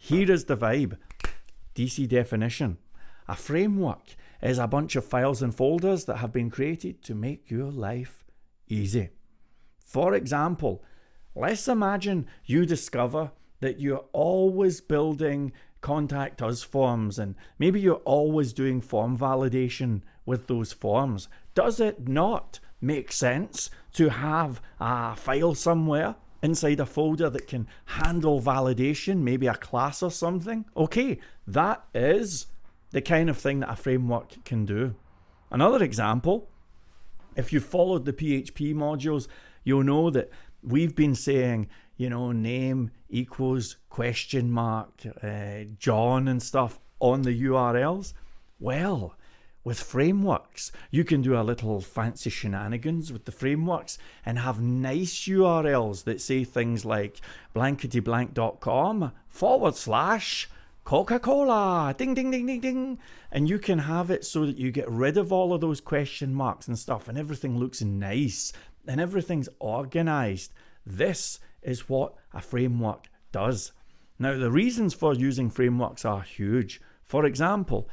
Here is the vibe. DC definition. A framework is a bunch of files and folders that have been created to make your life easy. For example, let's imagine you discover that you're always building contact us forms, and maybe you're always doing form validation with those forms. Does it not make sense to have a file somewhere inside a folder that can handle validation, maybe a class or something? Okay, that is the kind of thing that a framework can do. Another example, if you followed the PHP modules, you'll know that we've been saying, name equals question mark, John and stuff on the URLs. Well, with frameworks, you can do a little fancy shenanigans with the frameworks and have nice URLs that say things like blanketyblank.com / Coca-Cola, ding, ding, ding, ding, ding. And you can have it so that you get rid of all of those question marks and stuff, and everything looks nice and everything's organized. This is what a framework does. Now, the reasons for using frameworks are huge. For example,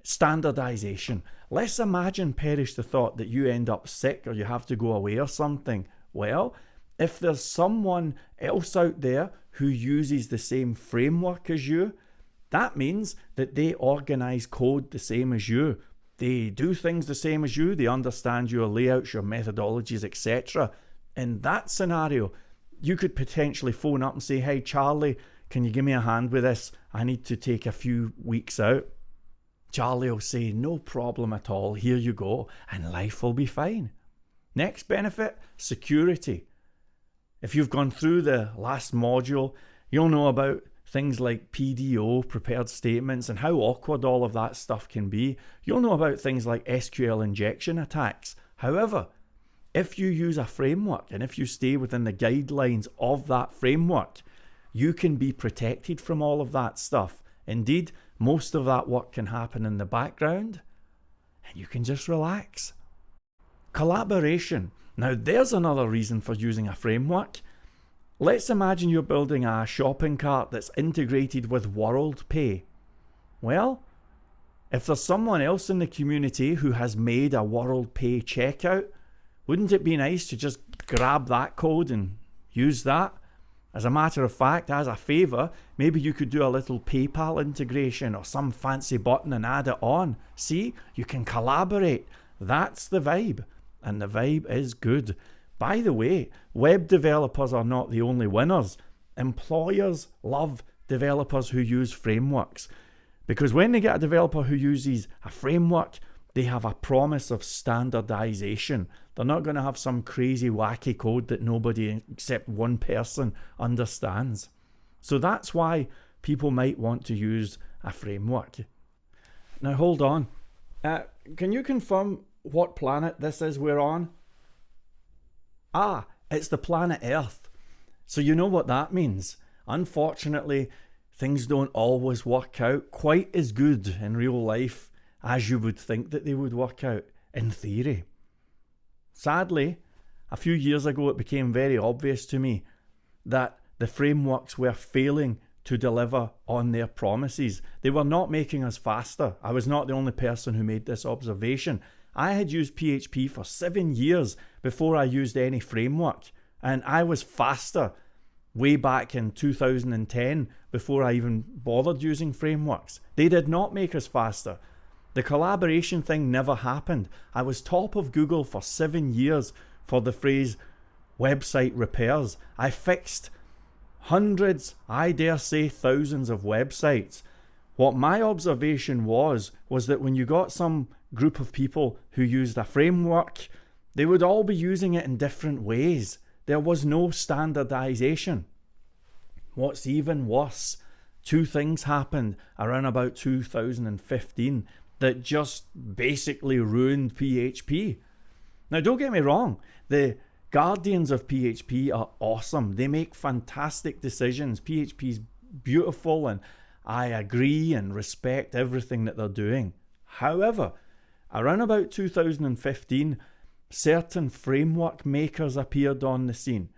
standardization. Let's imagine, perish the thought, that you end up sick or you have to go away or something. Well, if there's someone else out there who uses the same framework as you, that means that they organize code the same as you. They do things the same as you. They understand your layouts, your methodologies, etc. In that scenario, you could potentially phone up and say, hey, Charlie, can you give me a hand with this? I need to take a few weeks out. Charlie will say, no problem at all. Here you go. And life will be fine. Next benefit, security. If you've gone through the last module, you'll know about things like PDO, prepared statements, and how awkward all of that stuff can be. You'll know about things like SQL injection attacks. However, if you use a framework and if you stay within the guidelines of that framework, you can be protected from all of that stuff. Indeed, most of that work can happen in the background and you can just relax. Collaboration. Now, there's another reason for using a framework. Let's imagine you're building a shopping cart that's integrated with WorldPay. Well, if there's someone else in the community who has made a WorldPay checkout, wouldn't it be nice to just grab that code and use that? As a matter of fact, as a favor, maybe you could do a little PayPal integration or some fancy button and add it on. See, you can collaborate. That's the vibe, and the vibe is good. By the way, web developers are not the only winners. Employers love developers who use frameworks, because when they get a developer who uses a framework, they have a promise of standardization. They're not going to have some crazy wacky code that nobody except one person understands. So that's why people might want to use a framework. Now hold on. Can you confirm what planet this is we're on? Ah, it's the planet Earth. So you know what that means. Unfortunately, things don't always work out quite as good in real life as you would think that they would work out in theory. Sadly, a few years ago it became very obvious to me that the frameworks were failing to deliver on their promises. They were not making us faster. I was not the only person who made this observation. I had used PHP for 7 years before I used any framework, and I was faster way back in 2010 before I even bothered using frameworks. They did not make us faster. The collaboration thing never happened. I was top of Google for 7 years for the phrase website repairs. I fixed hundreds, I dare say thousands of websites. What my observation was that when you got some group of people who used a framework, they would all be using it in different ways. There was no standardization. What's even worse, two things happened around about 2015 that just basically ruined PHP. Now, don't get me wrong, the guardians of PHP are awesome. They make fantastic decisions. PHP is beautiful, and I agree and respect everything that they're doing. However, around about 2015, certain framework makers appeared on the scene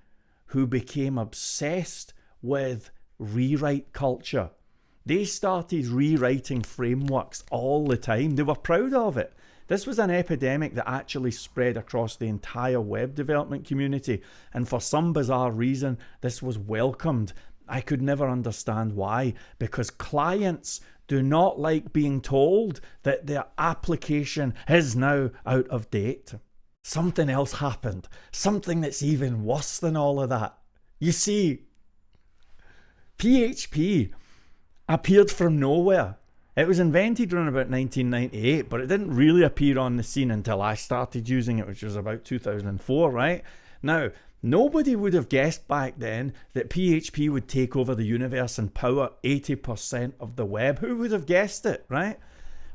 who became obsessed with rewrite culture. They started rewriting frameworks all the time. They were proud of it. This was an epidemic that actually spread across the entire web development community, and for some bizarre reason, this was welcomed. I could never understand why, because clients do not like being told that their application is now out of date. Something else happened, something that's even worse than all of that. You see, PHP appeared from nowhere. It was invented around about 1998, but it didn't really appear on the scene until I started using it, which was about 2004, right? Now, nobody would have guessed back then that PHP would take over the universe and power 80% of the web. Who would have guessed it, right?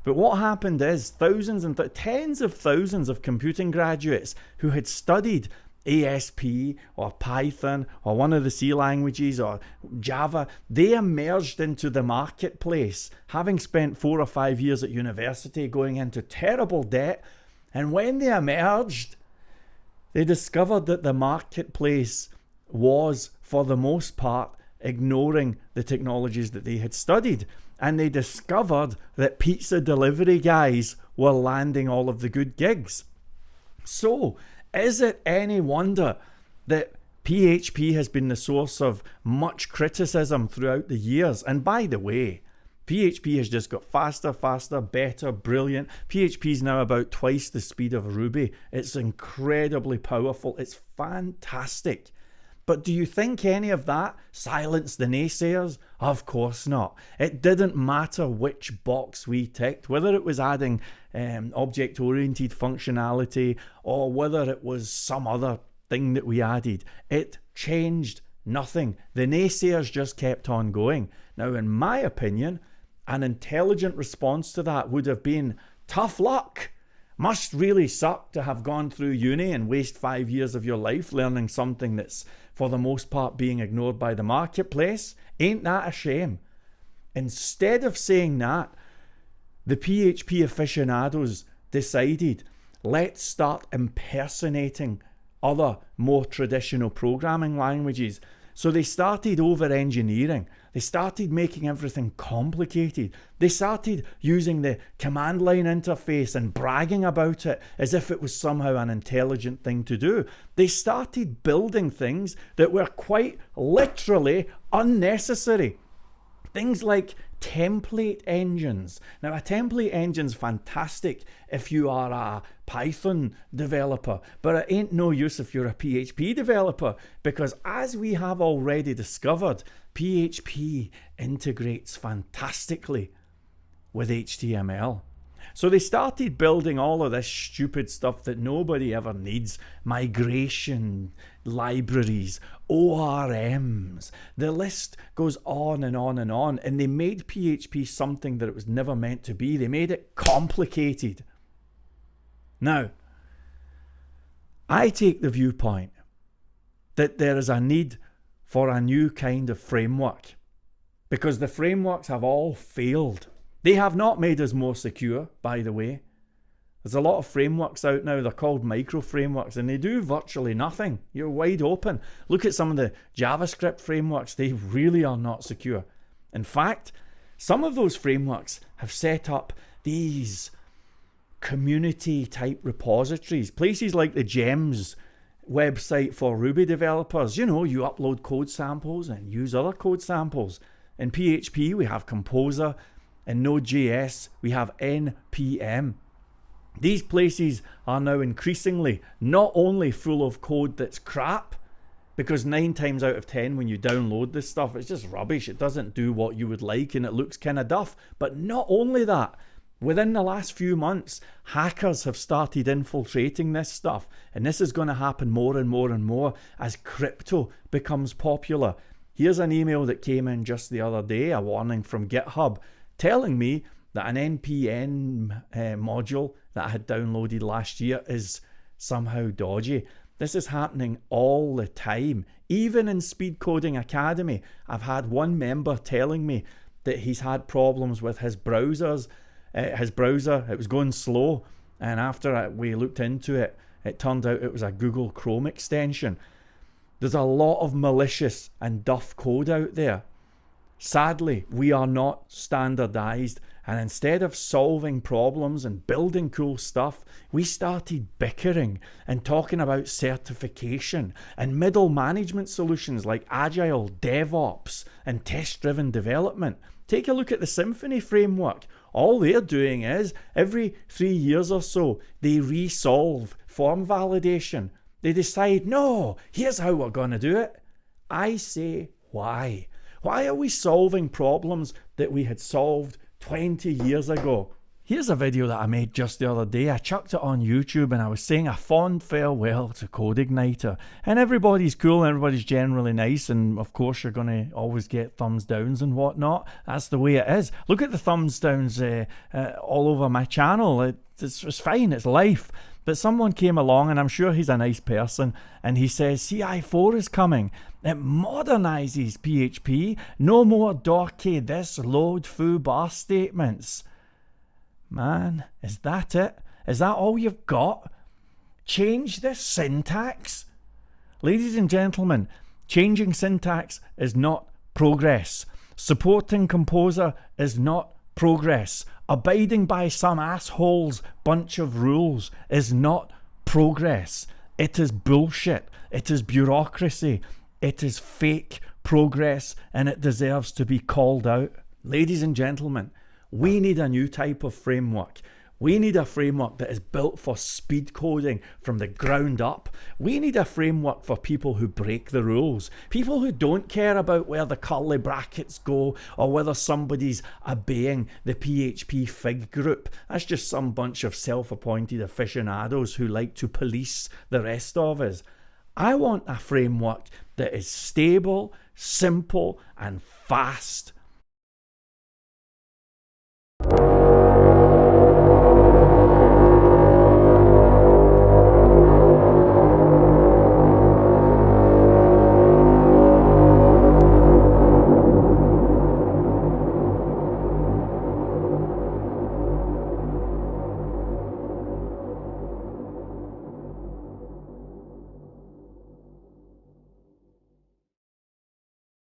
But what happened is thousands and tens of thousands of computing graduates who had studied ASP or Python or one of the C languages or Java, they emerged into the marketplace, having spent 4 or 5 years at university, going into terrible debt. And when they emerged, they discovered that the marketplace was, for the most part, ignoring the technologies that they had studied. And they discovered that pizza delivery guys were landing all of the good gigs. So, is it any wonder that PHP has been the source of much criticism throughout the years? And by the way, PHP has just got faster, better, brilliant. PHP is now about twice the speed of Ruby. It's incredibly powerful. It's fantastic. But do you think any of that silenced the naysayers? Of course not. It didn't matter which box we ticked, whether it was adding object-oriented functionality or whether it was some other thing that we added. It changed nothing. The naysayers just kept on going. Now, in my opinion, an intelligent response to that would have been tough luck. Must really suck to have gone through uni and waste 5 years of your life learning something that's, for the most part, being ignored by the marketplace. Ain't that a shame? Instead of saying that, the PHP aficionados decided, let's start impersonating other more traditional programming languages. So they started over-engineering. They started making everything complicated. They started using the command line interface and bragging about it as if it was somehow an intelligent thing to do. They started building things that were quite literally unnecessary. Things like template engines. Now, a template engine's fantastic if you are a Python developer, but it ain't no use if you're a PHP developer, because as we have already discovered, PHP integrates fantastically with HTML. So they started building all of this stupid stuff that nobody ever needs. Migration libraries, ORMs. The list goes on and on and on. And they made PHP something that it was never meant to be. They made it complicated. Now, I take the viewpoint that there is a need for a new kind of framework, because the frameworks have all failed. They have not made us more secure, by the way. There's a lot of frameworks out now. They're called micro frameworks, and they do virtually nothing. You're wide open. Look at some of the JavaScript frameworks. They really are not secure. In fact, some of those frameworks have set up these community type repositories, places like the Gems website for Ruby developers. You know, you upload code samples and use other code samples. In PHP, we have Composer. In Node.js, we have NPM. These places are now increasingly not only full of code that's crap, because 9 times out of 10 when you download this stuff, it's just rubbish. It doesn't do what you would like and it looks kind of duff. But not only that, within the last few months, hackers have started infiltrating this stuff. And this is going to happen more and more and more as crypto becomes popular. Here's an email that came in just the other day, a warning from GitHub, telling me that an NPM module that I had downloaded last year is somehow dodgy. This is happening all the time. Even in Speed Coding Academy, I've had one member telling me that he's had problems with his browsers. His browser, it was going slow, and after we looked into it, it turned out it was a Google Chrome extension. There's a lot of malicious and duff code out there. Sadly, we are not standardized, and instead of solving problems and building cool stuff, we started bickering and talking about certification and middle management solutions like Agile, DevOps, and test-driven development. Take a look at the Symphony framework. All they're doing is, every 3 years or so, they resolve form validation. They decide, no, here's how we're going to do it. I say, why? Why are we solving problems that we had solved 20 years ago? Here's a video that I made just the other day. I chucked it on YouTube and I was saying a fond farewell to CodeIgniter. And everybody's cool and everybody's generally nice, and of course you're going to always get thumbs downs and whatnot. That's the way it is. Look at the thumbs downs all over my channel. It's fine, it's life. But someone came along, and I'm sure he's a nice person, and he says CI4 is coming. It modernizes PHP. No more dorky this load foo bar statements. Man, is that it? Is that all you've got? Change the syntax? Ladies and gentlemen, changing syntax is not progress. Supporting Composer is not progress. Abiding by some asshole's bunch of rules is not progress. It is bullshit. It is bureaucracy. It is fake progress, and it deserves to be called out. Ladies and gentlemen, we need a new type of framework. We need a framework that is built for speed coding from the ground up. We need a framework for people who break the rules. People who don't care about where the curly brackets go or whether somebody's obeying the PHP Fig group. That's just some bunch of self-appointed aficionados who like to police the rest of us. I want a framework that is stable, simple, and fast.